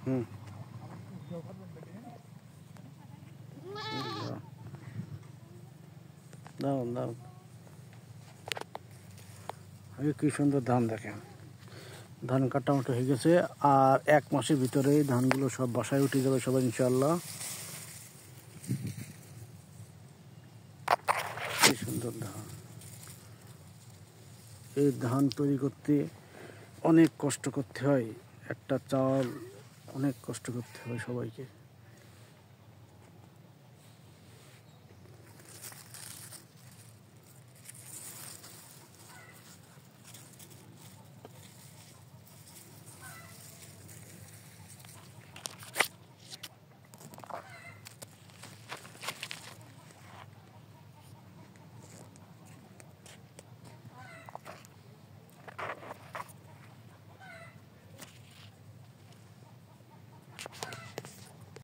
হুম, দারুন দারুন। কি সুন্দর ধান দেখেন, ধান কাটামোটা হয়ে গেছে, আর 1 মাসের ভিতরেই ধানগুলো সব বাসায় উঠে যাবে সবাই ইনশাআল্লাহ। কি সুন্দর ধান। এই ধান তৈরি করতে অনেক কষ্ট করতে হয়, একটা চাল অনেক কষ্ট করতে হয় সবাইকে।